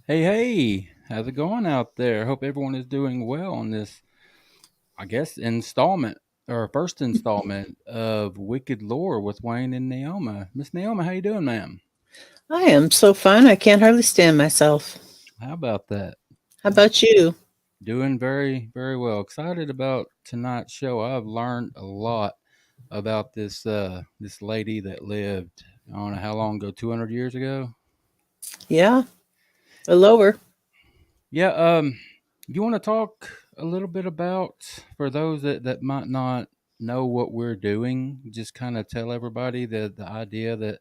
Hey, hey, how's it going out there? Hope everyone is doing well on this, I guess, installment or first installment of Wicked Lore with Wayne and Neoma. Miss Neoma, how you doing, ma'am? I am so fun. I can't hardly stand myself. How about that? How about you? Doing very, very well. Excited about tonight's show. I've learned a lot about this lady that lived, I don't know how long ago, 200 years ago. Yeah, a lower. Yeah, you want to talk a little bit about, for those that might not know what we're doing, just kind of tell everybody the idea that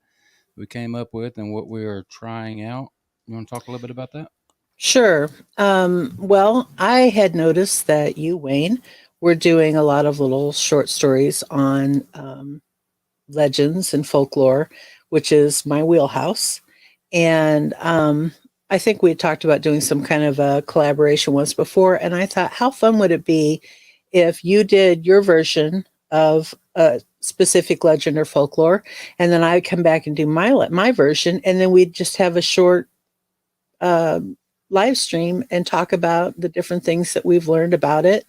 we came up with and what we are trying out. You want to talk a little bit about that? Sure. Well, I had noticed that you, Wayne, were doing a lot of little short stories on legends and folklore, which is my wheelhouse. And I think we had talked about doing some kind of a collaboration once before. And I thought, how fun would it be if you did your version of a specific legend or folklore, and then I'd come back and do my version, and then we'd just have a short uh, live stream and talk about the different things that we've learned about it,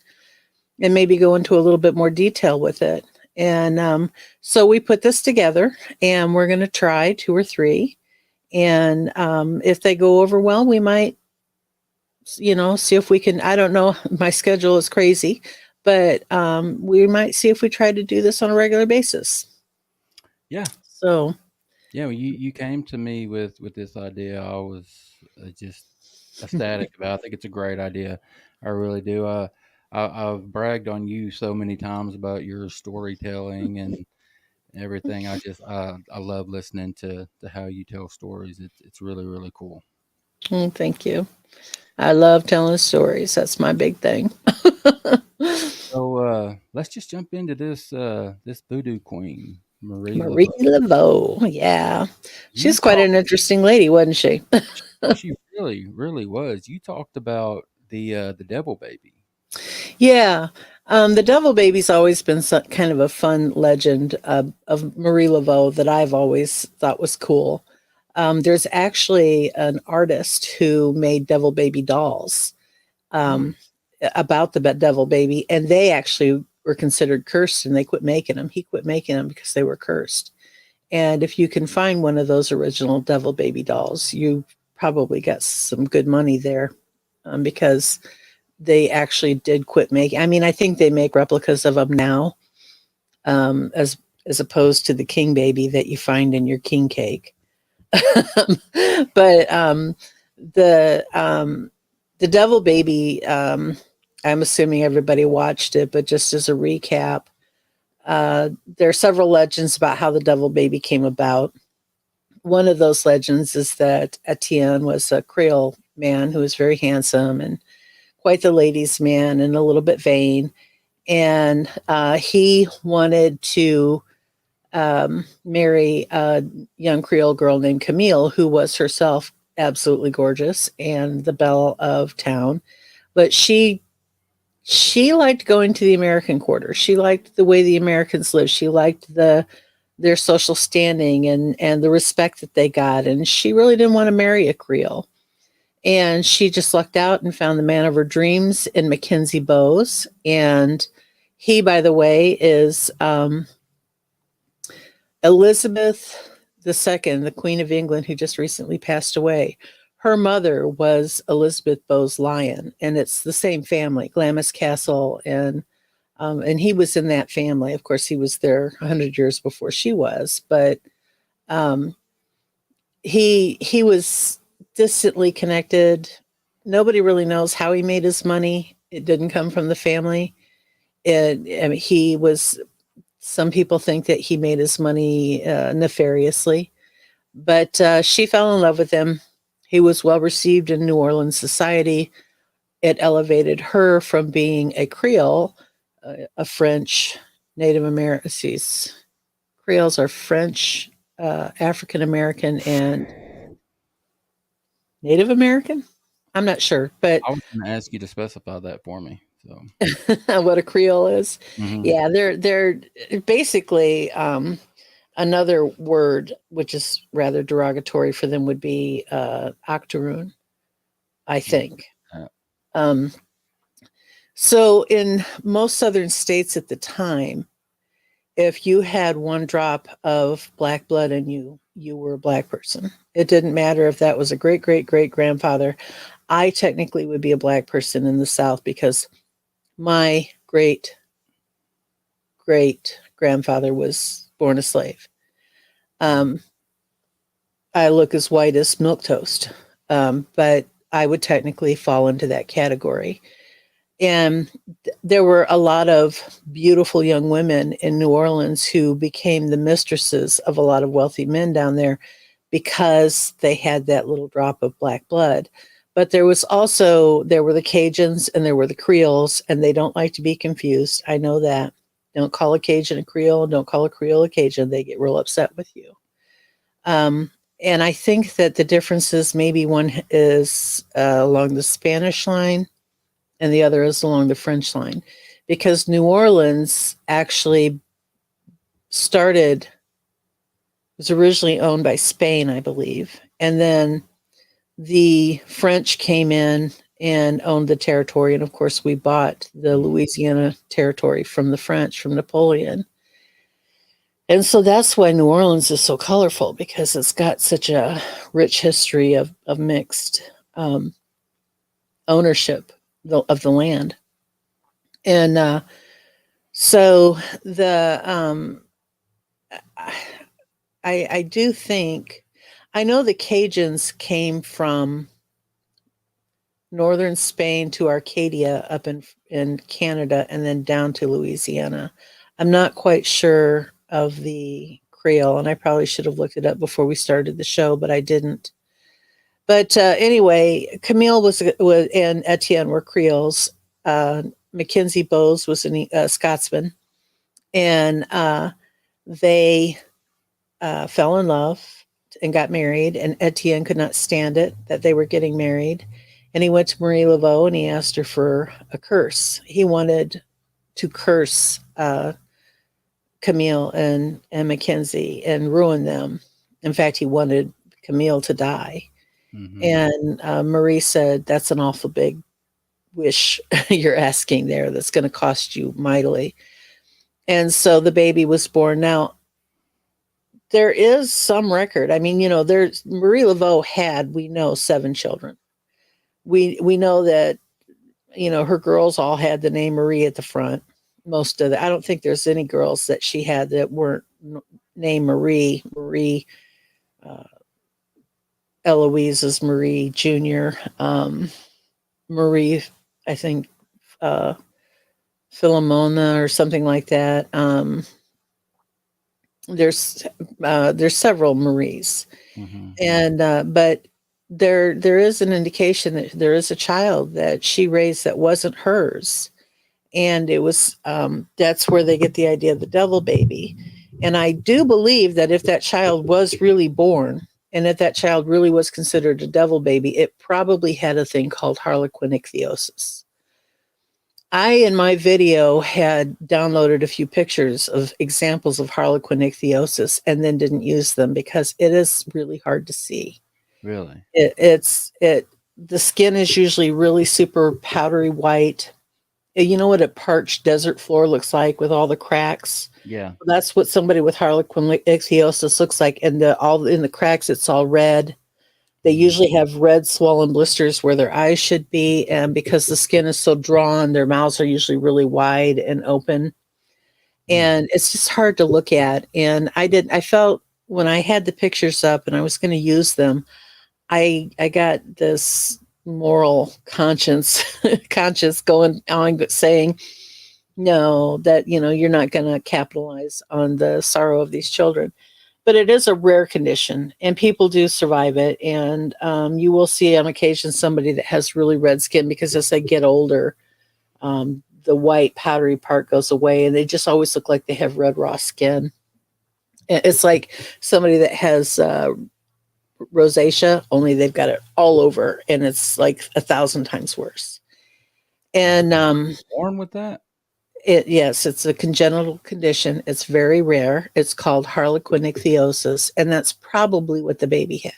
and maybe go into a little bit more detail with it. And so we put this together, and we're going to try two or three. And if they go over well, we might, see if we can. I don't know. My schedule is crazy, but we might see if we try to do this on a regular basis. Yeah, So, yeah. Well, you came to me with this idea. I was just ecstatic about. I think it's a great idea. I really do. I've bragged on you so many times about your storytelling and everything. I love listening to how you tell stories. It's really really cool. thank you. I love telling stories. That's my big thing. So let's just jump into this voodoo queen, Marie Marie Laveau. Laveau. Yeah. You She's quite talked. an interesting lady, wasn't she? She really really was. You talked about the devil baby. Yeah. The Devil Baby's always been kind of a fun legend of Marie Laveau that I've always thought was cool. There's actually an artist who made Devil Baby dolls Hmm. um, about the Devil Baby, and they actually were considered cursed and they quit making them. He quit making them because they were cursed. And if you can find one of those original Devil Baby dolls, you probably got some good money there because they actually did quit making. I mean, I think they make replicas of them now, um, as as opposed to the king baby that you find in your king cake. But the the devil baby, I'm assuming everybody watched it, but just as a recap, there are several legends about how the devil baby came about. One of those legends is that Etienne was a Creole man who was very handsome and quite the ladies' man and a little bit vain, and he wanted to marry a young Creole girl named Camille, who was herself absolutely gorgeous and the belle of town. But she liked going to the American quarter. She liked the way the Americans lived. She liked their social standing and the respect that they got. And she really didn't want to marry a Creole. And she just lucked out and found the man of her dreams in Mackenzie Bowes. And he, by the way, is Elizabeth II, the Queen of England, who just recently passed away. Her mother was Elizabeth Bowes Lyon, and it's the same family, Glamis Castle, and he was in that family. Of course, he was there 100 years before she was, but um, he was distantly connected. Nobody really knows how he made his money. It didn't come from the family. I mean, he was. Some people think that he made his money nefariously, but she fell in love with him. He was well received in New Orleans society. It elevated her from being a Creole, a French Native American. Creoles are French, African American, and Native American. I'm not sure, but I was going to ask you to specify that for me. So, what a Creole is. hmm. Yeah, they're basically another word which is rather derogatory for them would be octoroon. I think. Uh, Um, so in most southern states at the time, if you had one drop of black blood in you, you were a black person. It didn't matter if that was a great great great grandfather. I technically would be a black person in the South because my great great grandfather was born a slave. Um, I look as white as milk toast, but I would technically fall into that category. And there were a lot of beautiful young women in New Orleans who became the mistresses of a lot of wealthy men down there because they had that little drop of black blood. But there were the Cajuns and there were the Creoles, and they don't like to be confused. I know that. Don't call a Cajun a Creole, don't call a Creole a Cajun. They get real upset with you. Um, and I think that the difference is maybe one is along the Spanish line and the other is along the French line, because New Orleans actually started was originally owned by Spain, I believe, and then the French came in and owned the territory, and of course we bought the Louisiana territory from the French from Napoleon. And so that's why New Orleans is so colorful, because it's got such a rich history of mixed ownership of the land. And so the I do think I know the Cajuns came from northern Spain to Arcadia up in Canada and then down to Louisiana. I'm not quite sure of the Creole, and I probably should have looked it up before we started the show, but I didn't. But anyway, Camille was and Etienne were Creoles. Mackenzie Bowes was a Scotsman, and they fell in love and got married. And Etienne could not stand it that they were getting married, and he went to Marie Laveau and he asked her for a curse. He wanted to curse Camille and Mackenzie and ruin them. In fact, he wanted Camille to die. mm-hmm. And Marie said, "That's an awful big wish you're asking there. That's going to cost you mightily." And so the baby was born. Now, there is some record. I mean, there's Marie Laveau had, we know, 7 children. We know that, her girls all had the name Marie at the front. Most of the, I don't think there's any girls that she had that weren't named Marie. Uh, Eloise is Marie Jr. Marie, I think, uh, Philomena or something like that. There's several Maries, Mm-hmm. and but there is an indication that there is a child that she raised that wasn't hers, and it was that's where they get the idea of the devil baby. And I do believe that if that child was really born and if that child really was considered a devil baby, it probably had a thing called harlequin ichthyosis. I, in my video, had downloaded a few pictures of examples of harlequin ichthyosis and then didn't use them because it is really hard to see. Really? The skin is usually really super powdery white. You know what a parched desert floor looks like with all the cracks? Yeah. That's what somebody with harlequin ichthyosis looks like, and all in the cracks it's all red. They Mm-hmm. usually have red swollen blisters where their eyes should be, and because the skin is so drawn, their mouths are usually really wide and open. Mm. And it's just hard to look at. And I felt when I had the pictures up and I was going to use them, I got this moral conscience going on saying, no, that you're not going to capitalize on the sorrow of these children. But it is a rare condition, and people do survive it. And you will see on occasion somebody that has really red skin because as they get older, the white powdery part goes away, and they just always look like they have red raw skin. It's like somebody that has rosacea, only they've got it all over, and it's like 1,000 times worse. And Born with that? yes, it's a congenital condition. It's very rare. It's called harlequin ichthyosis, and that's probably what the baby had.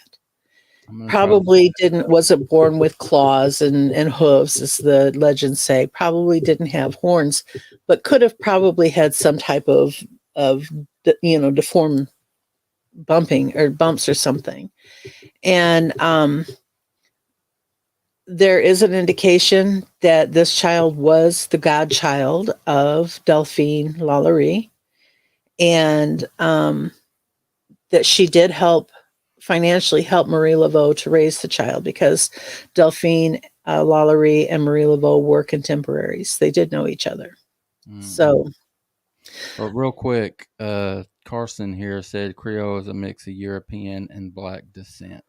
I'm gonna try to. Probably didn't wasn't born with claws and hooves, as the legends say. Probably didn't have horns, but could have probably had some type of deformed bumping or bumps or something. And there is an indication that this child was the godchild of Delphine Lalaurie, and that she did financially help Marie Laveau to raise the child, because Delphine Lalaurie and Marie Laveau were contemporaries. They did know each other. Mm-hmm. So, But real quick, Carson here said Creole is a mix of European and black descent.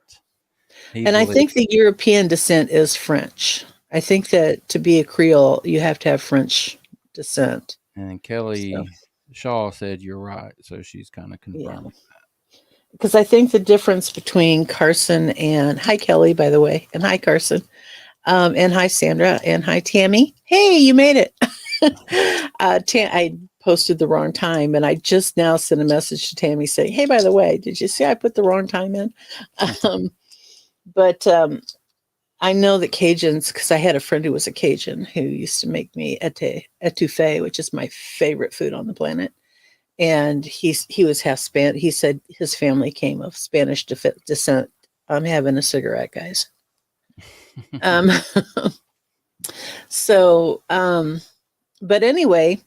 He and I believes, think the European descent is French. I think that to be a Creole, you have to have French descent. and So, Kelly Shaw said you're right, so she's kind of yeah. confirming. Because I think the difference between Carson and, hi, Kelly, by the way, and hi, Carson, and hi, Sandra, and hi, Tammy. Hey, you made it. I posted the wrong time, and I just now sent a message to Tammy saying, "Hey, by the way, did you see I put the wrong time in?" Um, but I know that Cajuns, because I had a friend who was a Cajun who used to make me etouffee, which is my favorite food on the planet. And he was half Spanish. He said his family came of Spanish descent. I'm having a cigarette, guys. Um, so, but anyway,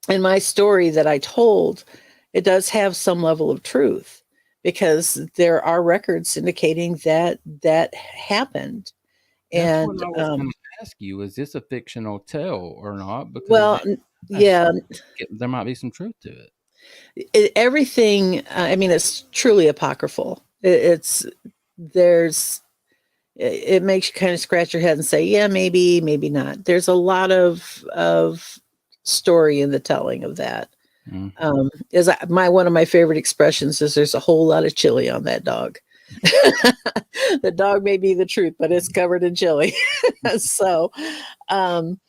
in my story that I told, it does have some level of truth, because there are records indicating that that happened. That's what And I was going to ask you. Is this a fictional tale or not? Because well, that's, yeah, there might be some truth to it. everything. I mean, it's truly apocryphal. It's there's it makes you kind of scratch your head and say, yeah, maybe, maybe not. There's a lot of story in the telling of that. Mm-hmm. Is my one of my favorite expressions is, there's a whole lot of chili on that dog. The dog may be the truth, but it's covered in chili. So um,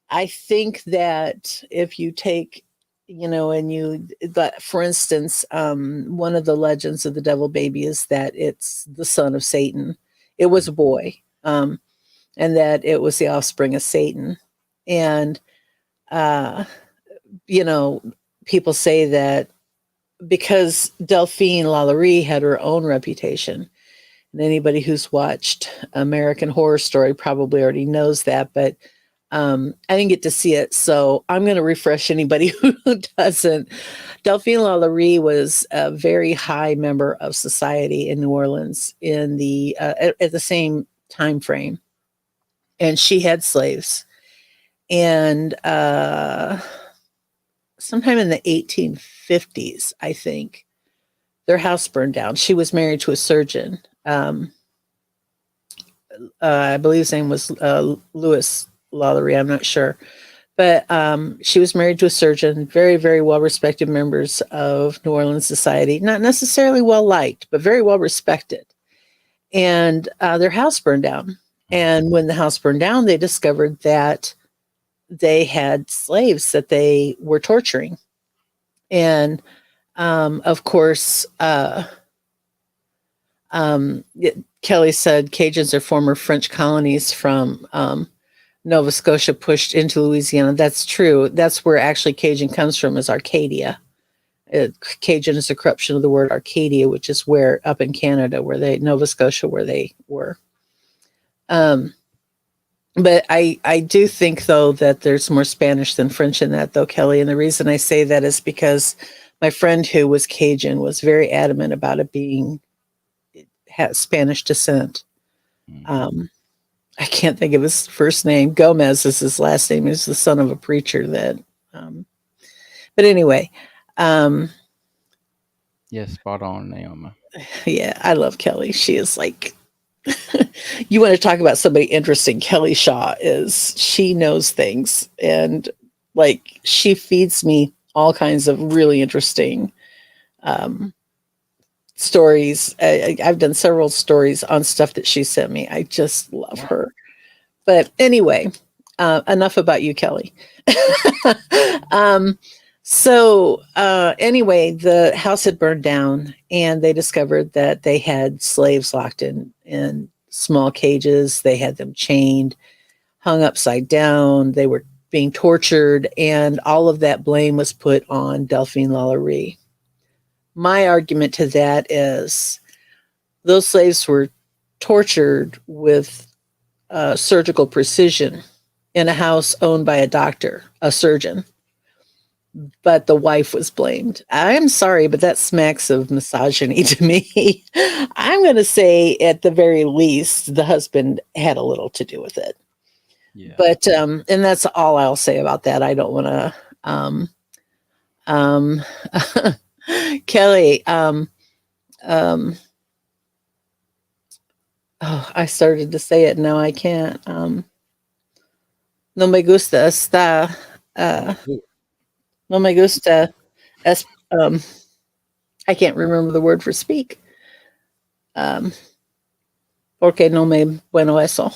I think that if you take, and but for instance, one of the legends of the devil baby is that it's the son of Satan. It was a boy, and that it was the offspring of Satan. And, uh, you know, people say that because Delphine Lalaurie had her own reputation, and anybody who's watched American Horror Story probably already knows that, but I didn't get to see it, so I'm going to refresh anybody who doesn't. Delphine Lalaurie was a very high member of society in New Orleans in the at the same time frame, and she had slaves. And sometime in the 1850s, I think, their house burned down. She was married to a surgeon. I believe his name was Louis Lalaurie. I'm not sure. But she was married to a surgeon, very, very well respected members of New Orleans society, not necessarily well liked, but very well respected. And their house burned down. And when the house burned down, they discovered that they had slaves that they were torturing. And of course, Kelly said Cajuns are former French colonies from Nova Scotia pushed into Louisiana. That's true. That's where actually Cajun comes from, is Arcadia. Cajun is a corruption of the word Arcadia, which is where up in Canada, Nova Scotia, where they were. But I do think, though, that there's more Spanish than French in that, though, Kelly. And the reason I say that is because my friend who was Cajun was very adamant about it has Spanish descent. I can't think of his first name. Gomez is his last name. He's the son of a preacher that. But anyway, Yes, spot on, Neoma. yeah, I love Kelly. She is like, you want to talk about somebody interesting. Kelly Shaw she knows things, and like she feeds me all kinds of really interesting stories. I've done several stories on stuff that she sent me. I just love her. But anyway, enough about you, Kelly. um, So anyway, the house had burned down, and they discovered that they had slaves locked in small cages. They had them chained, hung upside down. They were being tortured, and all of that blame was put on Delphine Lalaurie. My argument to that is those slaves were tortured with surgical precision in a house owned by a doctor, a surgeon, but the wife was blamed. I'm sorry, but that smacks of misogyny to me. I'm going to say, at the very least, the husband had a little to do with it. Yeah. But and that's all I'll say about that. I don't want to um Kelly, um oh, I started to say it, now I can't. No me gusta esta Ooh, no me gusta es I can't remember the word for speak. Um porque no me bueno eso.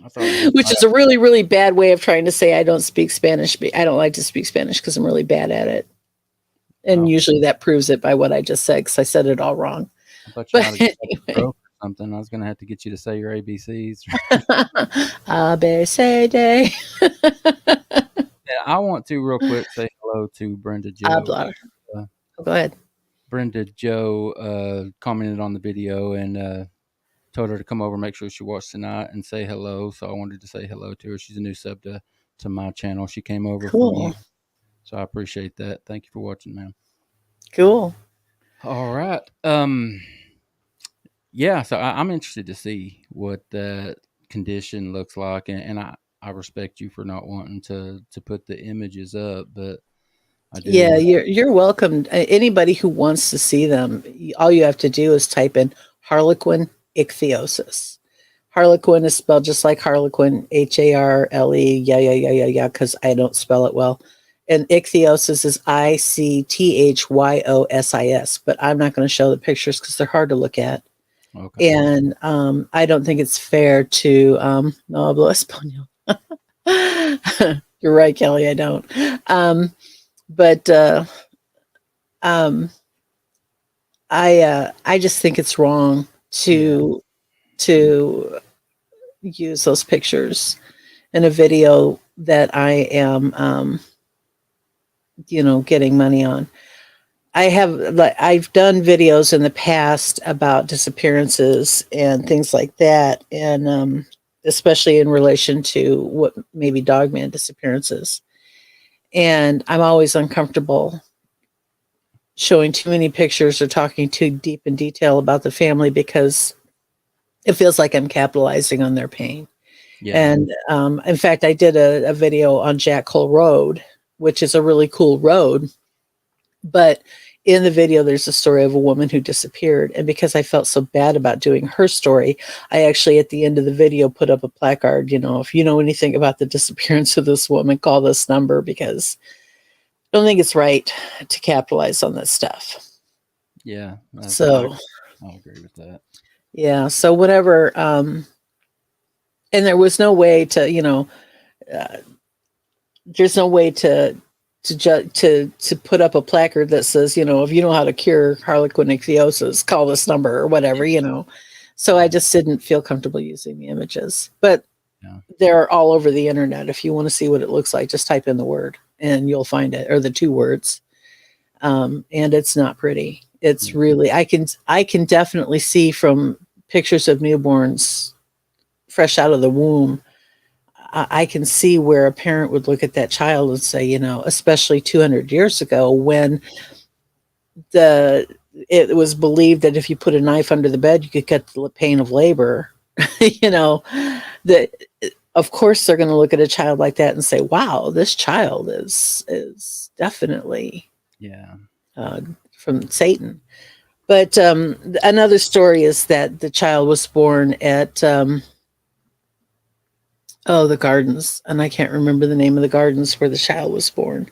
I thought it was Which is a really, really bad way of trying to say I don't speak Spanish. I don't like to speak Spanish because I'm really bad at it. And oh, usually that proves it by what I just said, because I said it all wrong. I thought you But might have got a anyway, stroke or something. I was gonna have to get you to say your ABCs. A, B, C, D. Yeah, I want to real quick say hello to Brenda Joe. Hablar. Uh, Oh, go ahead. Brenda Joe commented on the video and told her to come over, make sure she watched tonight, and say hello. So I wanted to say hello to her. She's a new sub to my channel. She came over from you, Cool. so I appreciate that. Thank you for watching, man. Cool. All right. Yeah. So I'm interested to see what that condition looks like, and I respect you for not wanting to put the images up, but I do Yeah, want. you're welcome. Anybody who wants to see them, all you have to do is type in Harlequin ichthyosis. Harlequin is spelled just like Harlequin, Harle, yeah, yeah, yeah, yeah, yeah, because I don't spell it well. And ichthyosis is Ichthyosis, but I'm not going to show the pictures because they're hard to look at. Okay. And I don't think it's fair to, no hablo español. You're right, Kelly, I don't. But um, I just think it's wrong Yeah. to use those pictures in a video that I am, getting money on. I've done videos in the past about disappearances and things like that, and especially in relation to what maybe dogman disappearances. And I'm always uncomfortable showing too many pictures or talking too deep in detail about the family because it feels like I'm capitalizing on their pain. Yeah. And in fact, I did a video on Jack Hole Road, which is a really cool road. But in the video, there's a story of a woman who disappeared. And because I felt so bad about doing her story, I actually, at the end of the video, put up a placard, if you know anything about the disappearance of this woman, call this number, because I don't think it's right to capitalize on this stuff. Yeah. So, I agree with that. yeah. So, whatever. And there was no way to, uh, there's no way to put up a placard that says, if you know how to cure harlequin ichthyosis, call this number or whatever, So I Yeah. just didn't feel comfortable using the images. But Yeah. they're all over the internet. If you want to see what it looks like, just type in the word and you'll find it, or the two words. And it's not pretty. It's Yeah. really, I can definitely see from pictures of newborns fresh out of the womb, I can see where a parent would look at that child and say, especially 200 years ago, when the it was believed that if you put a knife under the bed, you could cut the pain of labor. you know, that of course they're going to look at a child like that and say, "Wow, this child is definitely Yeah. uh, from Satan." But another story is that the child was born at the gardens, and I can't remember the name of the gardens where the child was born,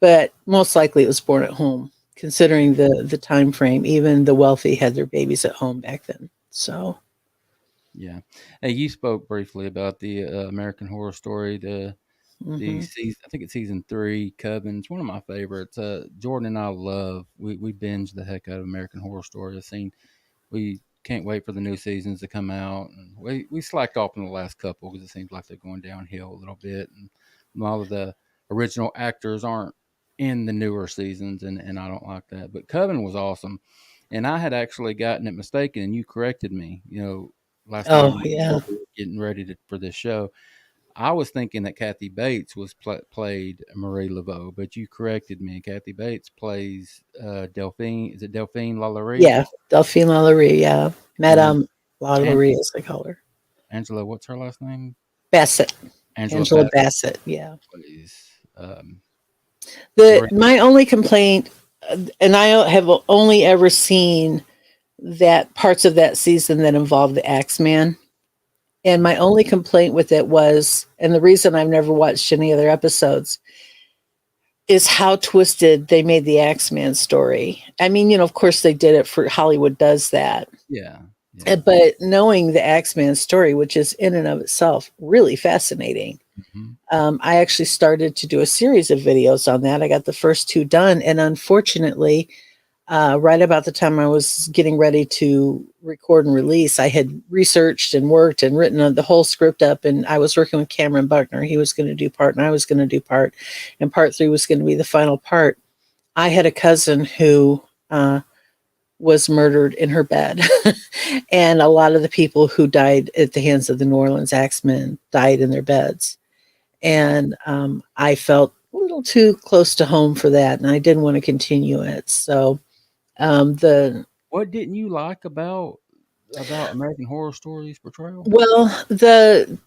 but most likely it was born at home, considering the time frame. Even the wealthy had their babies at home back then. So Yeah. Hey, you spoke briefly about the American Horror Story. the Hmm. season. I think it's season 3. Coven. It's one of my favorites. Jordan and I love. We binge the heck out of American Horror Story. I've seen. We can't wait for the new seasons to come out. And we slacked off in the last couple because it seems like they're going downhill a little bit, and a lot of the original actors aren't in the newer seasons, and I don't like that. But Coven was awesome, and I had actually gotten it mistaken, and you corrected me. Last time Oh, we yeah. spoke, we were getting ready for this show. I was thinking that Kathy Bates was played Marie Laveau, but you corrected me. Kathy Bates plays Delphine. Is it Delphine Lalaurie? Yeah. Delphine Lalaurie. Yeah. And then Madame An- Lalaurie, as they call her. Angela, what's her last name? Bassett. Angela Angela Bassett Bassett. Yeah. plays The Marie. my only complaint, and I have only ever seen that parts of that season that involved the Axeman. And my only complaint with it was, and the reason I've never watched any other episodes, is how twisted they made the Axeman story. I mean, of course they did it for Hollywood does that. Yeah, yeah. But knowing the Axeman story, which is in and of itself really fascinating, Hmm. I actually started to do a series of videos on that. I got the first 2 done, and unfortunately, right about the time I was getting ready to record and release, I had researched and worked and written the whole script up. And I was working with Cameron Buckner. He was going to do part, and I was going to do part, and part 3 was going to be the final part. I had a cousin who was murdered in her bed, and a lot of the people who died at the hands of the New Orleans Axemen died in their beds. And I felt a little too close to home for that, and I didn't want to continue it. So the What didn't you like about American Horror Stories portrayal? well, the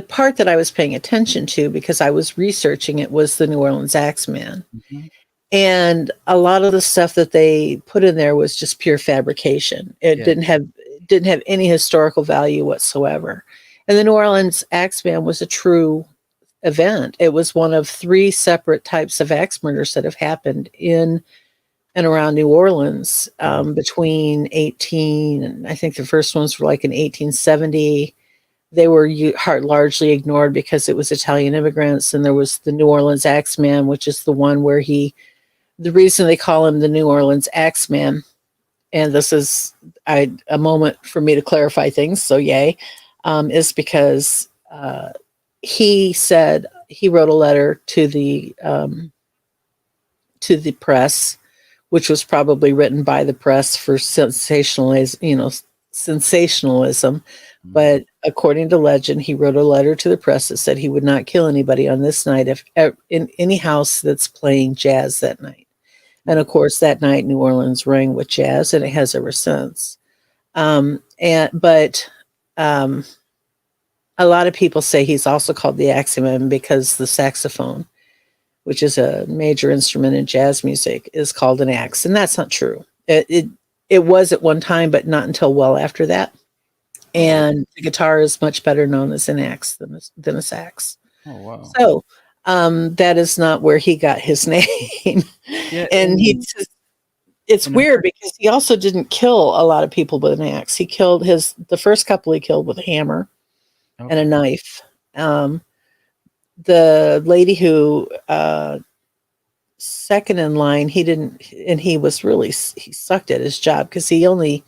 part that I was paying attention to because I was researching it was the New Orleans Axeman, Hmm. and a lot of the stuff that they put in there was just pure fabrication. It Yeah. didn't have any historical value whatsoever. And the New Orleans Axeman was a true event. It was one of 3 separate types of axe murders that have happened in and around New Orleans Mhm. between 18, and I think the first ones were like in 1870. They were largely ignored because it was Italian immigrants. And there was the New Orleans Axeman, which is the one where the reason they call him the New Orleans Axeman, and this is a moment for me to clarify things, so yay, is because he said he wrote a letter to the press, which was probably written by the press for sensationalism. Mhm. But according to legend, he wrote a letter to the press that said he would not kill anybody on this night if in any house that's playing jazz that night. And of course, that night New Orleans rang with jazz, and it has ever since. But um, a lot of people say he's also called the Axeman because the saxophone, which is a major instrument in jazz music, is called an axe, and that's not true. It was at one time, but not until well after that. Oh, really? And the guitar is much better known as an axe than a sax. Oh, wow. So that is not where he got his name. Yeah, And it's in weird America. because he also didn't kill a lot of people with an axe. He killed the first couple he killed with a hammer and a Okay. knife. Um, the lady who second in line, he didn't, and he sucked at his job because he only,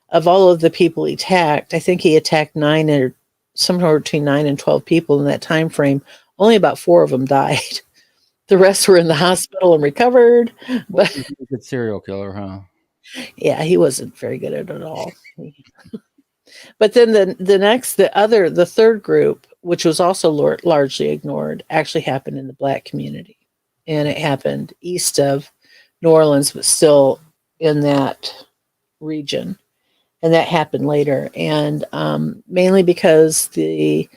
of all of the people he attacked, I think he attacked 9 or somewhere between 9 and 12 people in that time frame. Only about 4 of them died. The rest were in the hospital and recovered. But Wasn't a good serial killer, huh? yeah, he wasn't very good at it all. But then the third group, which was also largely ignored, actually happened in the black community, and it happened east of New Orleans, but still in that region. And that happened later, and mainly because the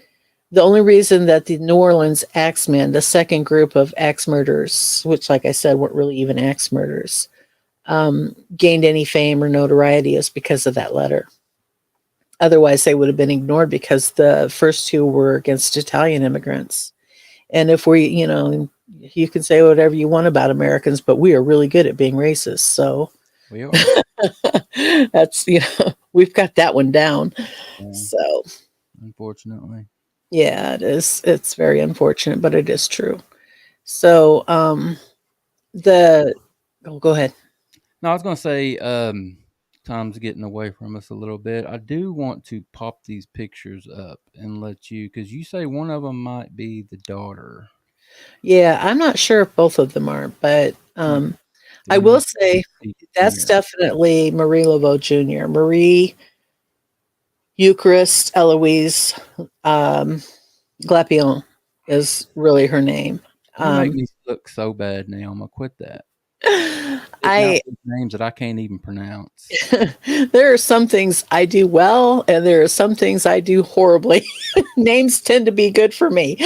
only reason that the New Orleans Axemen, the second group of axe murders, which, like I said, weren't really even axe murders, gained any fame or notoriety is because of that letter. Otherwise, they would have been ignored because the first 2 were against Italian immigrants. And if you can say whatever you want about Americans, but we are really good at being racist. So We are. that's, we've got that one down. Yeah, So, unfortunately. Yeah, it is. It's very unfortunate, but it is true. So, the oh, go ahead. No, I was gonna say, time's getting away from us a little bit. I do want to pop these pictures up and let you, because you say one of them might be the daughter. Yeah, I'm not sure if both of them are, but Hmm. I Then will you say see that's Junior. definitely Marie Laveau Jr. Marie Eucharist Eloise um, Glapion is really her name. You make Um, me look so bad, Naoma. Quit that. Getting out I these names that I can't even pronounce. there are some things I do well, and there are some things I do horribly. Names tend to be good for me,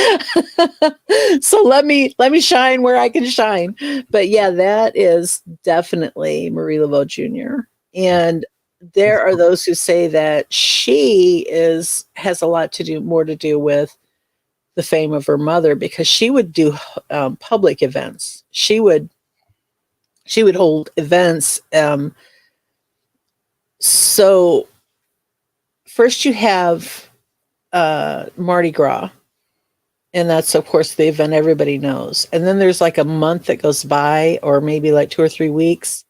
so let me shine where I can shine. But yeah, that is definitely Marie Laveau Jr. And That's there are cool. those who say that she is has a lot to do more to do with the fame of her mother because she would do public events. She would hold events. So first you have Mardi Gras, and that's of course the event everybody knows. And then there's like a month that goes by, or maybe like 2 or 3 weeks.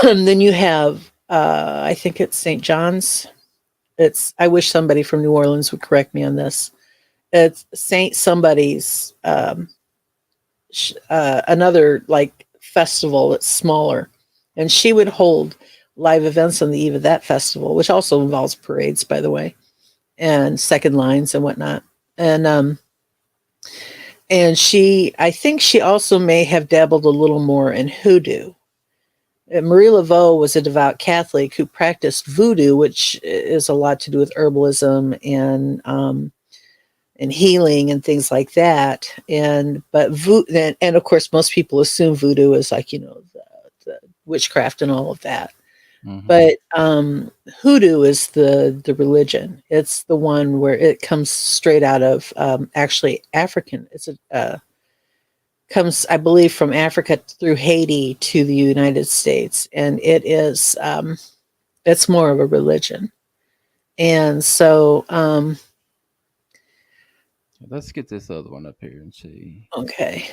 And then you have I think it's St. John's. It's I wish somebody from New Orleans would correct me on this. It's Saint somebody's another like festival that's smaller, and she would hold live events on the eve of that festival, which also involves parades, by the way, and second lines and whatnot. And she, I think she also may have dabbled a little more in hoodoo. Marie Laveau was a devout Catholic who practiced voodoo, which is a lot to do with herbalism and healing and things like that. And of course, most people assume voodoo is like the witchcraft and all of that. Hmm. But hoodoo is the religion. It's the one where it comes straight out of actually African. It's a comes, I believe, from Africa through Haiti to the United States, and it's more of a religion. And so, Let's get this other one up here and see. okay,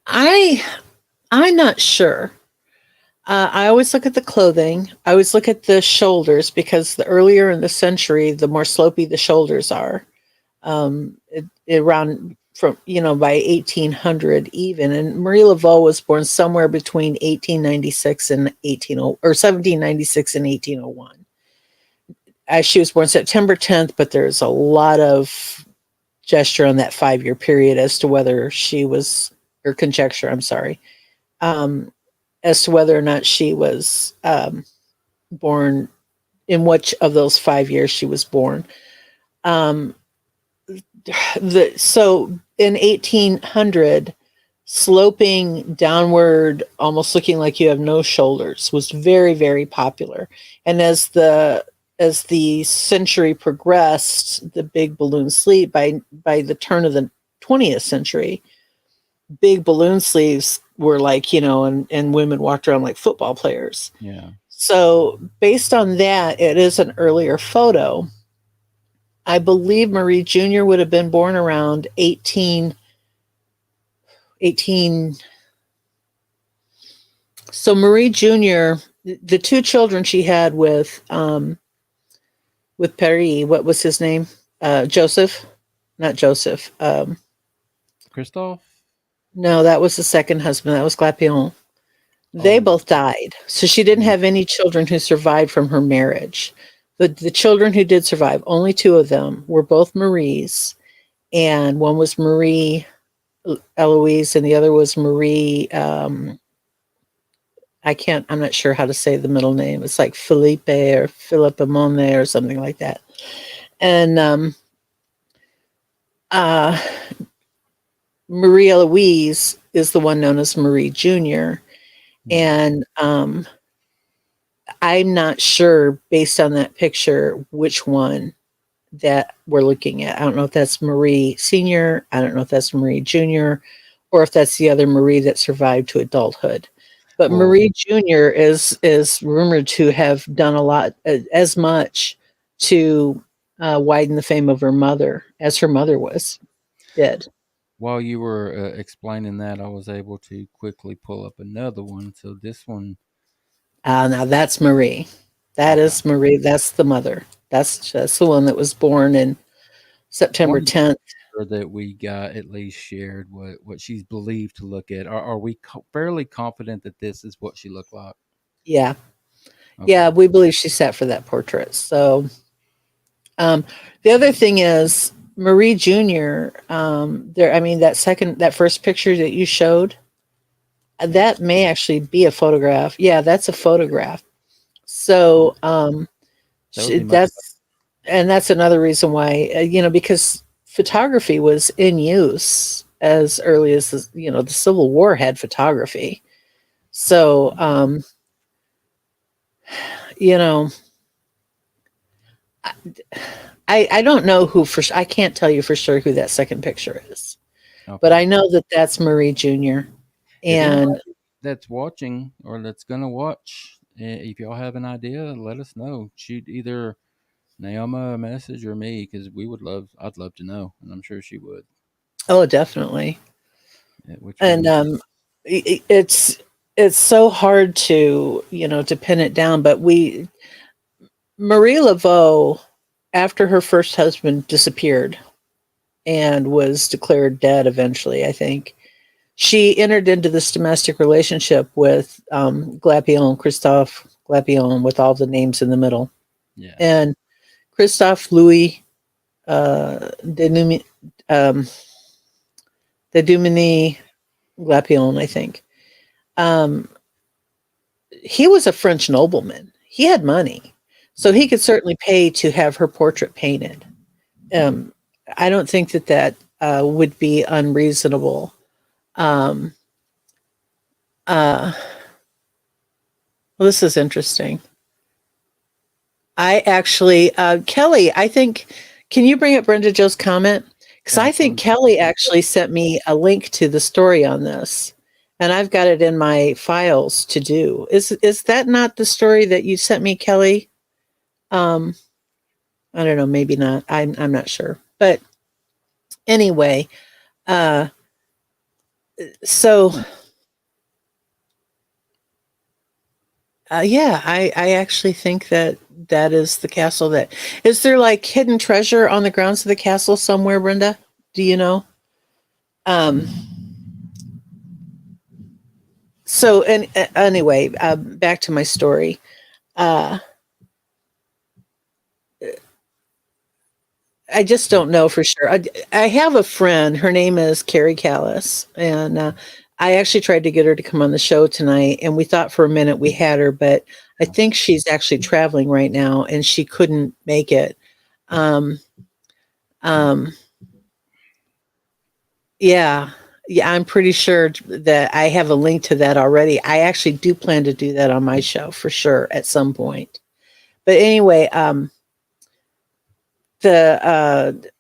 I I'm not sure. I always look at the clothing. I always look at the shoulders because the earlier in the century, the more slopey the shoulders are. Around from by 1800 even, and Marie Laveau was born somewhere between 1896 and 180 or 1796 and 1801. She was born September 10th, but there's a lot of gesture on that 5 year period as to whether she was, or conjecture, I'm sorry, um, as to whether or not she was born, in which of those 5 years she was born. Um, so in 1800, sloping downward, almost looking like you have no shoulders, was very, very popular. And as the century progressed, the big balloon sleeve, by the turn of the 20th century, big balloon sleeves were like, and women walked around like football players. Yeah. So based on that, it is an earlier photo. I believe Marie Jr. would have been born around 18. So Marie Jr., the two children she had with Paris, what was his name? Joseph, not Joseph. Christoph? No, that was the second husband. That was Glapion. They Oh, both died, so she didn't mm, have any children who survived from her marriage. The children who did survive, only two of them, were both Marie's, and one was Marie Eloise, and the other was Marie. I'm not sure how to say the middle name. It's like Felipe or Philippe Monet or something like that. And uh, Marie Louise is the one known as Marie Jr. yeah. And I'm not sure, based on that picture, which one that we're looking at. I don't know if that's Marie Sr., I don't know if that's Marie Jr., or if that's the other Marie that survived to adulthood. But Well, Marie Jr. is rumored to have done a lot, as much to. widen the fame of her mother, as her mother was did. While you were explaining that, I was able to quickly pull up another one. So this one, Now that's Marie. That okay. is Marie. That's the mother. That's the one that was born in I September want to 10th. make sure that we got at least shared what she's believed to look at. Are we fairly confident that this is what she looked like? Yeah, Okay. yeah. We believe she sat for that portrait. So um, the other thing is Marie Jr. There. I mean, that first picture that you showed, Yeah. that may actually be a photograph. Yeah, that's a photograph. So That would be much better. that's another reason why because photography was in use as early as the Civil War had photography. So you know I don't know I can't tell you for sure who that second picture is, but Okay. I know that that's Marie Jr. If And anybody that's watching or that's gonna watch, if y'all have an idea, let us know. Shoot either Naoma a message or me, because we would love. I'd love to know, and I'm sure she would. oh, definitely. Which And one? it's so hard to to pin it down, but we Marie Laveau, after her first husband disappeared and was declared dead eventually, I think, she entered into this domestic relationship with Glapion, Christophe Glapion, with all the names in the middle. Yeah. And Christophe Louis de, um, de Dumini Glapion, I think. Um, he was a French nobleman. He had money. So he Hmm. could certainly pay to have her portrait painted. Um, I don't think that would be unreasonable. Um, uh, well, this is interesting. I actually, Kelly, I think, can you bring up Brenda Joe's comment? Because I think Absolutely. Kelly actually sent me a link to the story on this, and I've got it in my files to do. Is that not the story that you sent me, Kelly? Um, I don't know, maybe not. I'm not sure, but anyway, uh, so yeah, I actually think that that is the castle. That is there like hidden treasure on the grounds of the castle somewhere, Brenda? Do you know? Um, so and anyway, back to my story. Uh, I just don't know for sure. I have a friend. Her name is Carrie Callis, and I actually tried to get her to come on the show tonight. And we thought for a minute we had her, but I think she's actually traveling right now, and she couldn't make it. Um, um, yeah, yeah, I'm pretty sure that I have a link to that already. I actually do plan to do that on my show for sure at some point. But anyway, the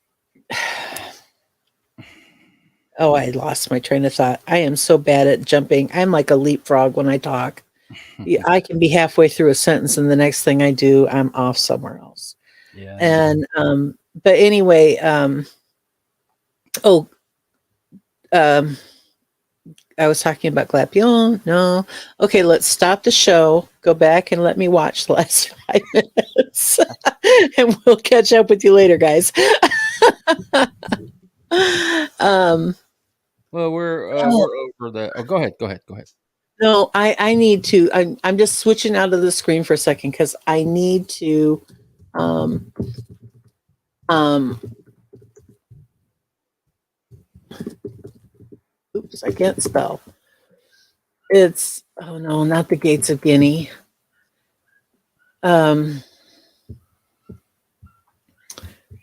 oh, I lost my train of thought. I am so bad at jumping. I'm like a leapfrog when I talk. Yeah, I can be halfway through a sentence, and the next thing I do, I'm off somewhere else. Yeah, I know. And but anyway, oh, um, I was talking about Glapion. No, okay, let's stop the show. Go back and let me watch the last 5 minutes, and we'll catch up with you later, guys. um, Well, oh, we're over that. Oh, go ahead. Go ahead. Go ahead. no, I need to. I'm just switching out of the screen for a second because I need to. Um, um, oops, I can't spell. It's oh no, not the Gates of Guinea. Um,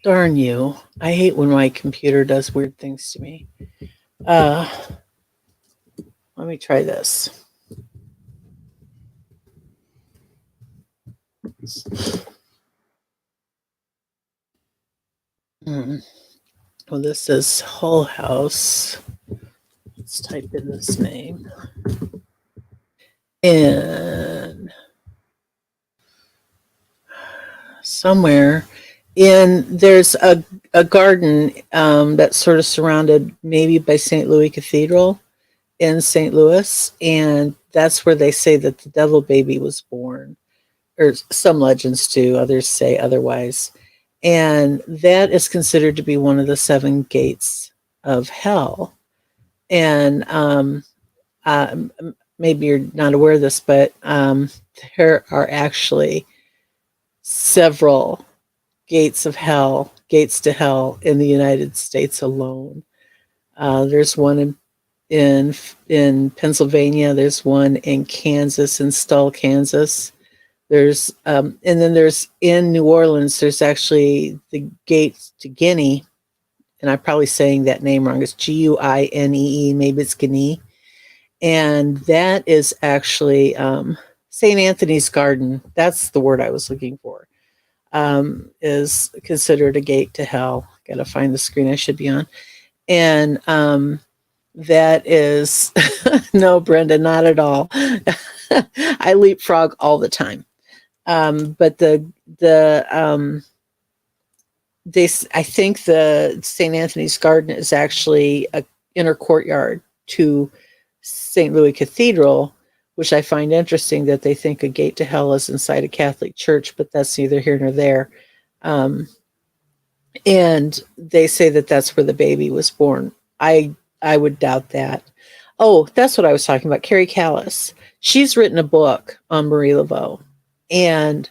darn you! I hate when my computer does weird things to me. Uh, let me try this. Hmm. Well, this is Hull House. Let's type in this name. And somewhere And there's a garden that's sort of surrounded maybe by St. Louis Cathedral in St. Louis, and that's where they say that the devil baby was born, or some legends do, others say otherwise. And that is considered to be one of the seven gates of hell. And maybe you're not aware of this, but there are actually several gates of hell, gates to hell in the United States alone. There's one in in Pennsylvania. There's one in Kansas, in Stull, Kansas. There's and then there's in New Orleans. There's actually the gate to Guinea, and I'm probably saying that name wrong. It's Guinee. Maybe it's Guinea, and that is actually St. Anthony's Garden. That's the word I was looking for. Is considered a gate to hell. Got to find the screen I should be on, and that is no, Brenda, not at all. I leapfrog all the time. But the they I think the St. Anthony's Garden is actually a inner courtyard to St. Louis Cathedral, which I find interesting that they think a gate to hell is inside a Catholic church, but that's neither here nor there. Um, and they say that that's where the baby was born. I would doubt that. Oh, that's what I was talking about. Carrie Callis. She's written a book on Marie Laveau, and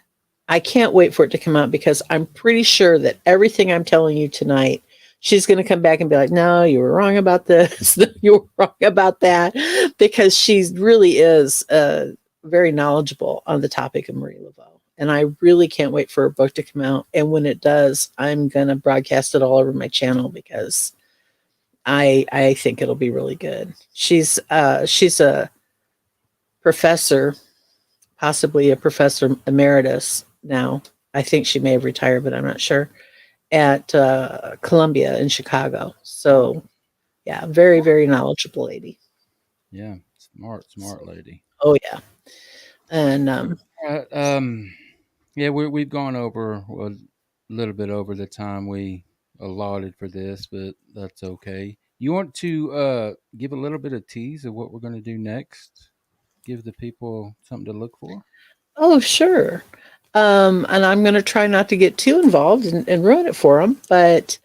I can't wait for it to come out because I'm pretty sure that everything I'm telling you tonight, she's going to come back and be like, "No, you were wrong about this. You were wrong about that," because she really is very knowledgeable on the topic of Marie Laveau. And I really can't wait for her book to come out. And when it does, I'm going to broadcast it all over my channel because I think it'll be really good. She's a professor, possibly a professor emeritus now. I think she may have retired, but I'm not sure. At Columbia in Chicago. Oh, So yeah, very very knowledgeable lady. yeah, smart So, lady. oh yeah, and Uh, um, yeah, we've gone over a little bit over the time we allotted for this, but that's okay. You want to give a little bit of tease of what we're going to do next? Give the people something to look for. oh sure. And I'm going to try not to get too involved and ruin it for them. But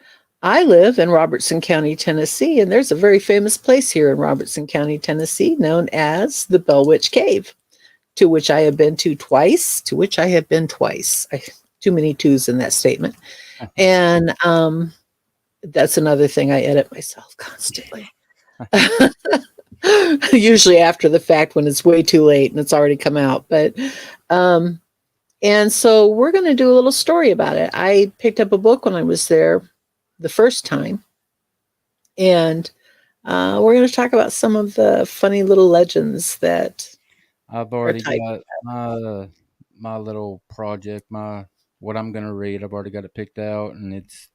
I live in Robertson County, Tennessee, and there's a very famous place here in Robertson County, Tennessee, known as the Bell Witch Cave, to which I have been to twice. To which I have been twice. Too many twos in that statement. And that's another thing I edit myself constantly. Usually after the fact when it's way too late and it's already come out. But um, and so we're going to do a little story about it. I picked up a book when I was there the first time, and we're going to talk about some of the funny little legends that I've are already tied. got my little project, my what I'm gonna read. I've already got it picked out and it's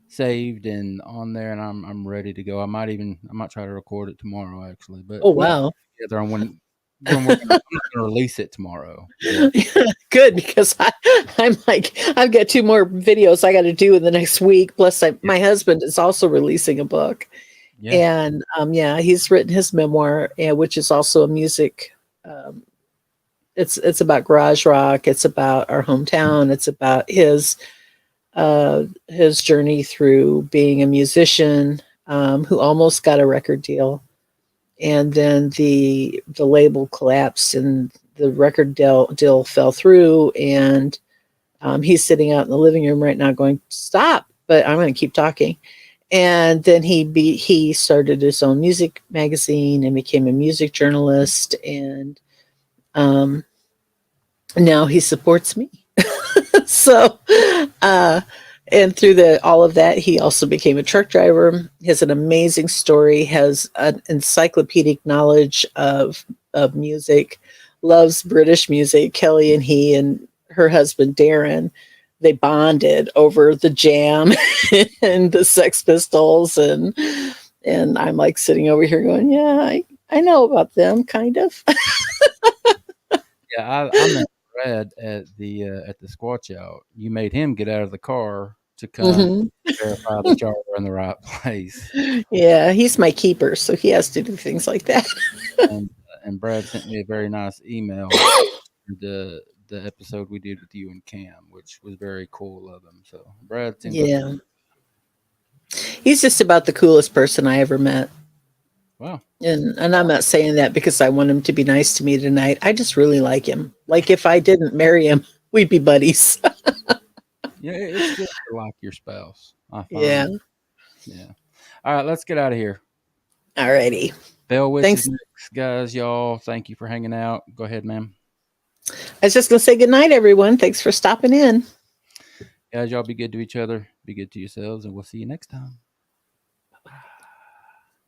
saved and on there, and I'm ready to go. I might try to record it tomorrow actually, but Oh we'll wow. together on when we're gonna I'm not gonna release it tomorrow, but Good, because I'm like I've got two more videos I got to do in the next week. Plus, yeah, my husband is also releasing a book, yeah, and yeah, he's written his memoir, which is also a music. Um, it's about garage rock. It's about our hometown. It's about his journey through being a musician who almost got a record deal, and then the label collapsed and the record deal fell through, and he's sitting out in the living room right now going, "Stop!" But I'm going to keep talking. And then he started his own music magazine and became a music journalist, and um, now he supports me. So, uh, and through the all of that, he also became a truck driver. He has an amazing story, has an encyclopedic knowledge of music, loves British music. Kelly and he and her husband Darren, they bonded over the Jam and the Sex Pistols, and I'm like sitting over here going, yeah, I know about them, kind of. yeah. I remember Brad at the squatch out. You made him get out of the car to come Mhm. verify that y'all were in the right place. Yeah, he's my keeper, so he has to do things like that. And Brad sent me a very nice email for the episode we did with you and Cam, which was very cool of him. So Brad seems like Yeah. He's just about the coolest person I ever met. wow. And I'm not saying that because I want him to be nice to me tonight. I just really like him. Like if I didn't marry him, we'd be buddies. Yeah, it's good to like your spouse. I Yeah. find. Yeah. All right, let's get out of here. Alrighty. Bell Witch is Thanks. next, guys. Y'all, thank you for hanging out. Go ahead, ma'am. I was just gonna say good night, everyone. Thanks for stopping in. Guys, y'all be good to each other, be good to yourselves, and we'll see you next time.